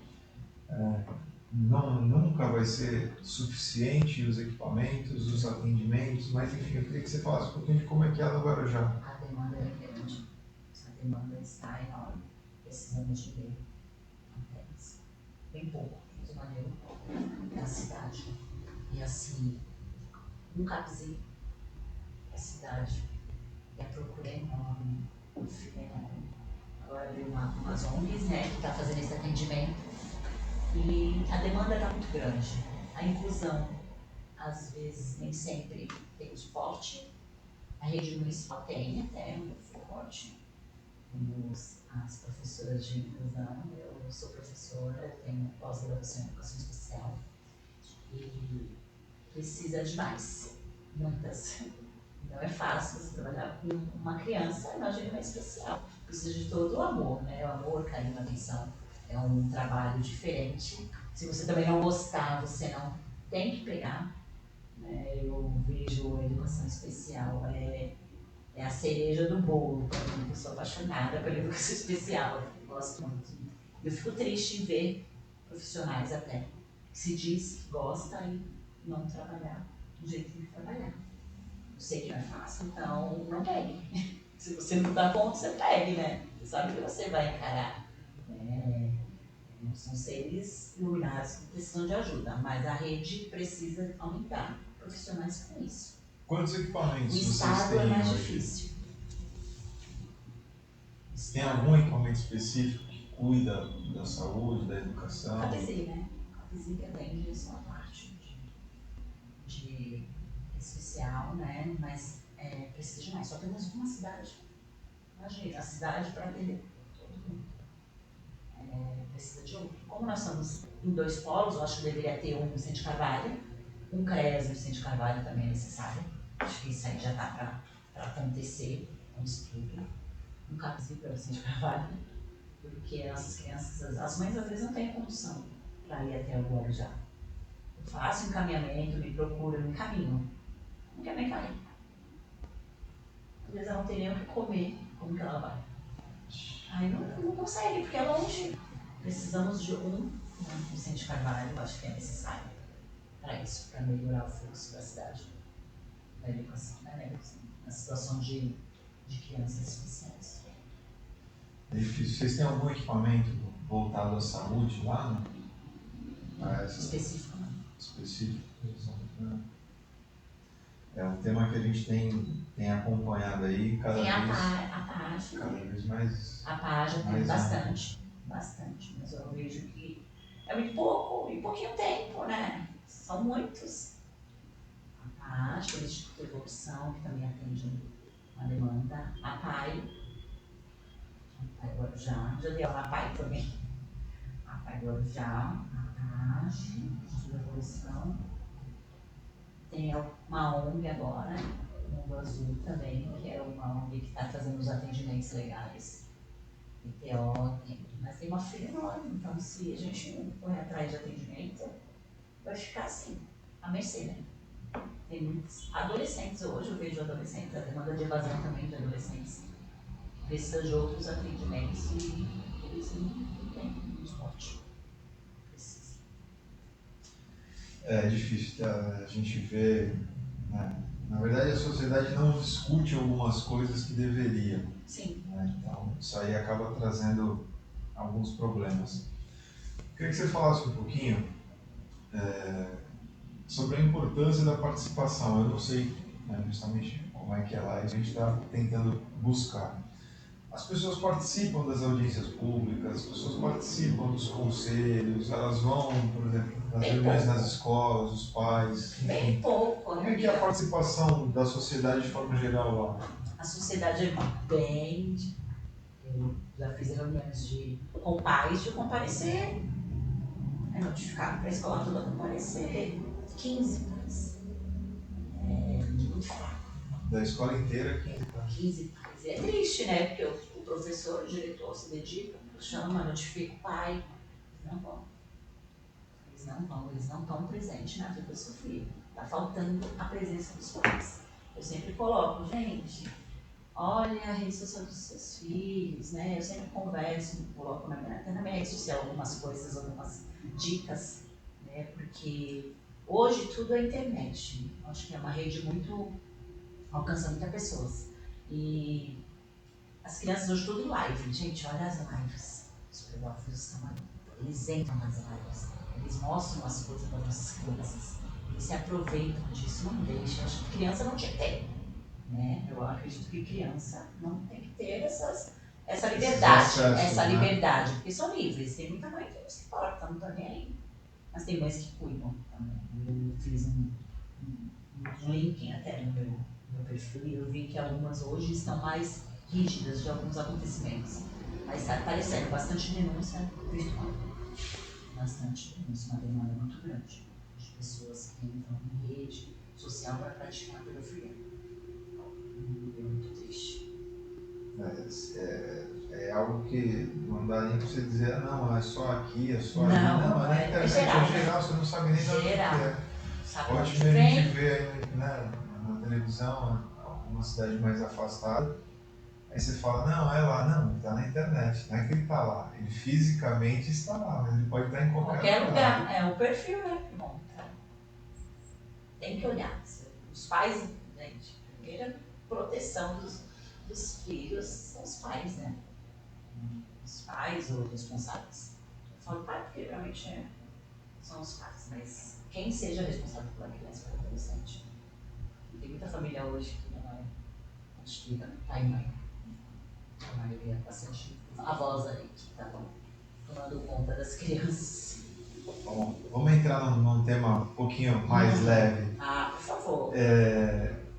Nunca vai ser suficiente os equipamentos, os atendimentos, mas enfim, eu queria que você falasse um pouquinho de como é que é no Guarujá. A demanda é grande, a demanda está enorme, precisamos de ver apenas bem pouco. maneiro na cidade. E assim, um capzinho da cidade. E a procura é enorme. Agora tem umas ONGs, né, que está fazendo esse atendimento. E a demanda está muito grande. A inclusão, às vezes, nem sempre tem suporte. A rede municipal tem até um suporte. Temos as professoras de inclusão, eu sou professora, eu tenho pós-graduação em educação especial. E precisa de mais, muitas. Não é fácil você trabalhar com uma criança, imagina uma especial. Precisa de todo o amor, né? O amor, carinho, atenção. É um trabalho diferente. Se você também não gostar, você não tem que pegar. Né? Eu vejo a educação especial, é a cereja do bolo para mim. Eu sou apaixonada pela educação especial, eu gosto muito. Eu fico triste em ver profissionais até que se diz que gosta e não trabalhar do jeito que tem que trabalhar. Eu sei que não é fácil, então não pegue. Se você não dá conta, você pegue, né? Você sabe que você vai encarar. São seres iluminados que precisam de ajuda, mas a rede precisa aumentar profissionais com isso. Quantos equipamentos O vocês estado têm é mais hoje? difícil. Tem algum equipamento específico que cuida da saúde, da educação? Capesi, né? Capesi que atende só a parte de especial, né? Mas precisa de mais. Só temos uma cidade. Imagina, a cidade para atender todo mundo. Precisa de outro. Como nós estamos em 2 polos, eu acho que deveria ter um Vicente Carvalho, um CREAS no Vicente Carvalho também é necessário. Acho que isso aí já está para acontecer, um estudo. Um Capesi para o Vicente Carvalho, porque nossas crianças, as mães às vezes não têm condição para ir até o Guarujá. Eu faço encaminhamento, me procuro, me encaminho. Não quer nem cair. Às vezes ela não tem nem o que comer, como que ela vai? Aí não consegue, porque é longe. Precisamos de um Vicente Carvalho, eu acho que é necessário para isso, para melhorar o fluxo da cidade, da educação, né? Na situação de crianças especiais. É difícil. Vocês têm algum equipamento voltado à saúde lá? Né? Específico, não. Específico. É um tema que a gente tem acompanhado aí Tem a PAGE. cada vez mais. A PAGE tem bastante, mas eu vejo que é muito pouco, e pouquinho tempo, né? São muitos. A PAGE, o Instituto de Evolução, que também atende uma demanda. A PAI Guarujá, já deu a PAI também. A PAI Guarujá, a PAGE, o Instituto de Evolução. Tem uma ONG agora, o Mundo Azul também, que é uma ONG que está fazendo os atendimentos legais. ITO, mas tem uma fila enorme, então se a gente não correr atrás de atendimento, vai ficar assim, à mercê, né? Tem muitos adolescentes hoje, eu vejo adolescentes, a demanda de evasão também de adolescentes. Precisa de outros atendimentos e eles não têm esporte. Precisa. É difícil, a gente vê, né? Na verdade a sociedade não discute algumas coisas que deveria. Sim. Né? Então isso aí acaba trazendo alguns problemas. Eu queria que você falasse um pouquinho sobre a importância da participação. Eu não sei, né, justamente como é que é lá, a gente está tentando buscar. As pessoas participam das audiências públicas, as pessoas participam dos conselhos, elas vão, por exemplo, nas reuniões nas escolas, os pais. Bem pouco, Como né? é que é a participação da sociedade de forma geral lá? A sociedade é bem. Eu já fiz reuniões com pais de comparecer. É notificado para a escola toda comparecer. 15 pais. É muito fraco. Da escola inteira? 15 pais. E é triste, né? Porque o professor, o diretor se dedica, chama, notifica o pai. Eles não vão. Eles não estão presentes na vida do seu filho. Está faltando a presença dos pais. Eu sempre coloco, gente, olha a rede social dos seus filhos, né? Eu sempre converso, coloco até na minha rede social algumas coisas, algumas dicas, né? Porque hoje tudo é internet. Acho que é uma rede muito alcança muitas pessoas. E as crianças hoje tudo em live. Gente, olha as lives. Os pedófilos estão ali. Eles entram nas lives. Eles mostram as coisas para nossas crianças. Eles se aproveitam disso, não deixam. Acho que criança não tinha que ter. Né? Eu acredito que criança não tem que ter essa liberdade. acessos, Essa né? liberdade. Porque são livres. Tem muita mãe que não se importa, não tá nem aí. Mas tem mães que cuidam também. Eu fiz um link até no meu perfil e eu vi que algumas hoje estão mais rígidas de alguns acontecimentos. Mas está aparecendo bastante denúncia virtual. Bastante denúncia, uma demanda muito grande de pessoas que entram em rede social para praticar pedofilia. É muito triste. É algo que não dá nem para você dizer, "Ah, não, é só aqui, é só ali." Não, Não, é na é internet, geral, é geral, você não sabe nem de onde que geral. é. Sabe Pode onde mesmo a gente vem? vê aí, né, na televisão, uma cidade mais afastada, aí você fala, não, é lá, não, ele está na internet, não é que ele está lá, ele fisicamente está lá, mas ele pode estar em Qualquer lugar. É o perfil, né? Bom, então, tem que olhar. Os pais, gente, primeira proteção dos filhos são os pais, né? Os pais ou responsáveis. Eu falo pai porque realmente são os pais, mas quem seja responsável pela criança, pelo adolescente. Tem muita família hoje que não é constituída, pai e mãe. A maioria é bastante avós aí que estão tomando conta das crianças. Bom, vamos entrar num tema um pouquinho mais leve. Ah, por favor.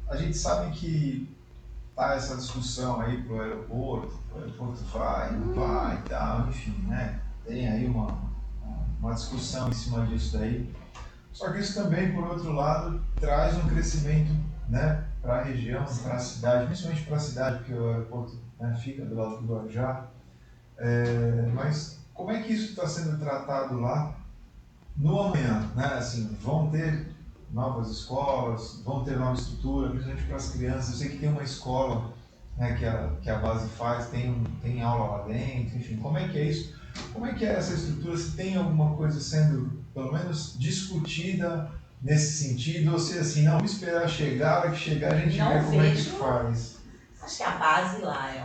A gente sabe que tá essa discussão aí pro aeroporto, o aeroporto vai, não vai e tal, enfim, né? Tem aí uma discussão em cima disso daí. Só que isso também, por outro lado, traz um crescimento, né, para a região, para a cidade, principalmente para a cidade, porque o aeroporto, né, fica do lado do Guarujá. Mas como é que isso está sendo tratado lá no amanhã, né? Assim, vão ter novas escolas, vão ter nova estrutura, principalmente para as crianças. Eu sei que tem uma escola, né, que a base faz, tem aula lá dentro, enfim. Como é que é isso? Como é que é essa estrutura? Se tem alguma coisa sendo, pelo menos, discutida nesse sentido, ou se assim, não, vamos esperar chegar, a hora que chegar a gente Não vê como é que vejo. faz. Acho que a base lá é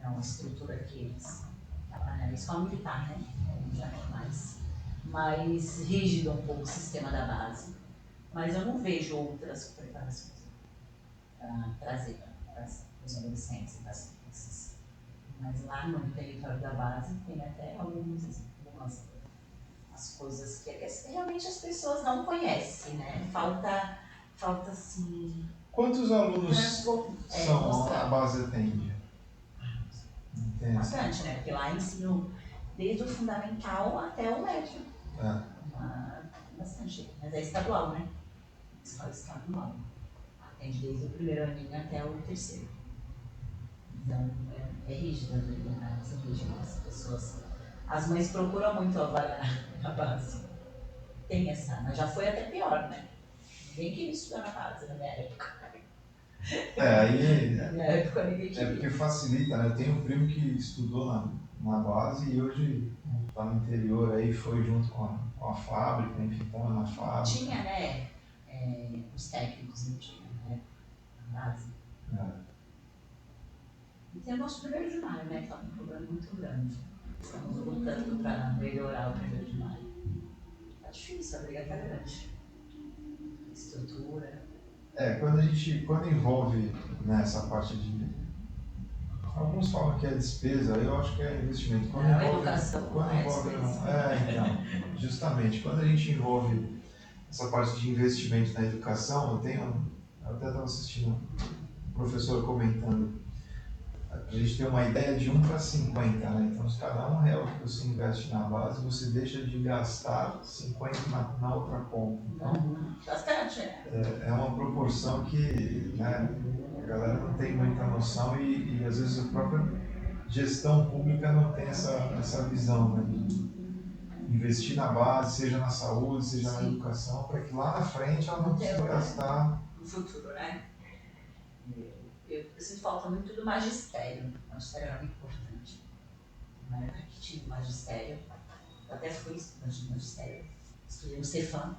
uma estrutura que eles. A escola militar, né? Já é mais rígido um pouco o sistema da base. Mas eu não vejo outras preparações para trazer para os adolescentes e para as crianças. Mas lá no território da base tem até algumas as coisas que realmente as pessoas não conhecem, né? Falta assim. Quantos alunos são mostrar. a base atende? Entende? Bastante, né? Porque lá ensino desde o fundamental até o médio. Bastante. Mas é estadual, né? Escola estadual. Atende desde o primeiro aninho até o terceiro. Então é rígido, né? São rígidas as pessoas. As mães procuram muito avaliar a base. Tem essa, mas já foi até pior, né? Ninguém queria estudar na base na minha época. Aí Na minha época ninguém queria. porque facilita, né? Eu tenho um primo que estudou na base e hoje está no interior aí, foi junto com a fábrica, enfim, estava na fábrica. Tinha, né? Os técnicos, não tinha, né? Na base. E tem o nosso 1º de maio, né? Que está um problema muito grande. Estamos lutando para melhorar o 1º de maio. Tá difícil, a briga tá grande. Estrutura. Quando envolve, né, essa parte de. Alguns falam que é despesa, eu acho que é investimento. Quando Não, envolve, educação quando não é envolve, despesa. então, justamente, quando a gente envolve essa parte de investimento na educação, eu até estava assistindo um professor comentando, a gente tem uma ideia de 1 para 50, né? Então, se cada R$1 que você investe na base, você deixa de gastar 50 na outra ponta. Então, Bastante, né? é uma proporção que, né, a galera não tem muita noção e às vezes a própria gestão pública não tem essa visão, né, de investir na base, seja na saúde, seja na educação, para que lá na frente ela não precise gastar. No futuro, né? Eu sinto falta muito do magistério. O magistério era muito importante. Na época que tinha o magistério, eu até fui estudante de magistério, estudei no Cefam,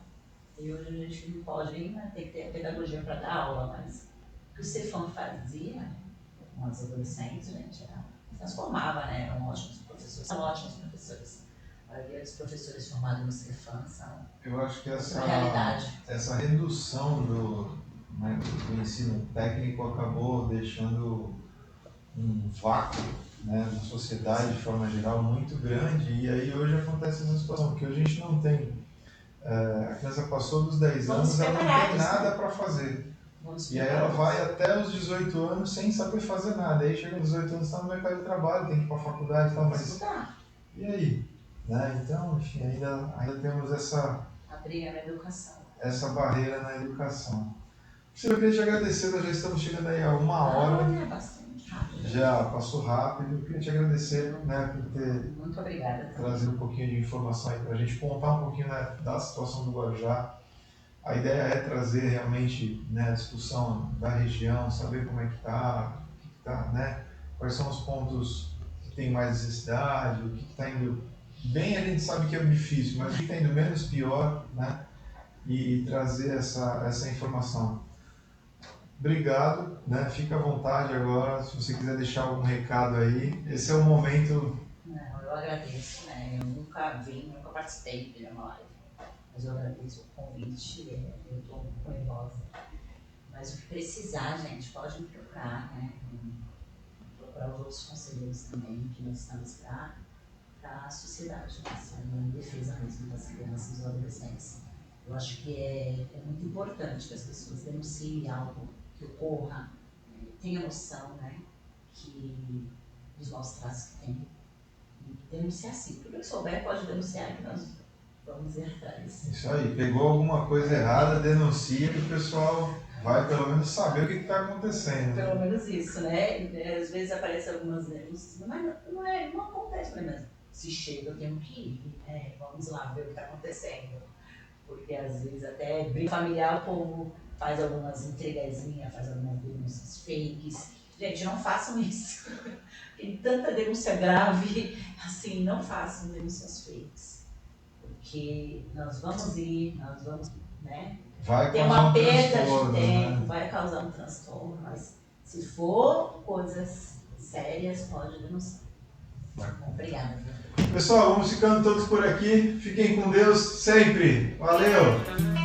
e hoje a gente não pode, né, tem que ter a pedagogia para dar aula, mas o que o Cefam fazia com as adolescentes, gente, transformava, né? Eram ótimos professores, são ótimos professores. A maioria dos professores formados no Cefam são Eu acho que uma realidade. essa redução né, do ensino técnico acabou deixando um vácuo, né, na sociedade de forma geral muito grande, e aí hoje acontece essa situação, que hoje a gente não tem. A criança passou dos 10 anos, ela não tem preparados, nada né? para fazer. Vamos E aí ela preparados. vai até os 18 anos sem saber fazer nada. Aí chega aos 18 anos, está no mercado de trabalho, tem que ir para a faculdade e tal, mas Estudar. e aí? Né? Então, enfim, ainda temos essa A briga na educação. barreira na educação. Priscila, eu queria te agradecer, nós já estamos chegando aí a 1 hora, É bastante rápido. já passou rápido. Eu queria te agradecer, né, por ter Muito obrigada também. trazido um pouquinho de informação aí para a gente contar um pouquinho, né, da situação do Guarujá. A ideia é trazer realmente, né, a discussão da região, saber como é que está, né, quais são os pontos que tem mais necessidade, o que está indo bem, a gente sabe que é difícil, mas o que está indo menos pior, né, e trazer essa informação. Obrigado, né, fica à vontade agora, se você quiser deixar algum recado aí, esse é o momento. Não, eu agradeço, né? Eu nunca participei de uma live, mas eu agradeço o convite, eu estou curiosa. Mas o que precisar, gente, pode me procurar, né? Procurar os outros conselheiros também, que nós estamos para a sociedade, né? Em defesa mesmo das crianças e dos adolescentes. Eu acho que é muito importante que as pessoas denunciem algo que ocorra, tenham noção, né? Que dos maus tratos que tem. Denunciar sim. Tudo que souber pode denunciar que nós vamos ir atrás. Isso aí, pegou alguma coisa errada, denuncia, que o pessoal vai pelo menos saber o que está acontecendo. Pelo menos isso, né? Às vezes aparecem algumas denúncias, mas não acontece, mas se chega eu tenho que ir, vamos lá ver o que está acontecendo. Porque às vezes até briga familiar o povo faz algumas entregazinhas, faz algumas denúncias fakes. Gente, não façam isso. Tem tanta denúncia grave, assim, não façam denúncias fakes. Porque nós vamos, né? Vai Tem causar uma um perda transtorno, de tempo, né? vai causar um transtorno, mas se for coisas sérias, pode denunciar. Obrigada. Pessoal, vamos ficando todos por aqui. Fiquem com Deus sempre. Valeu!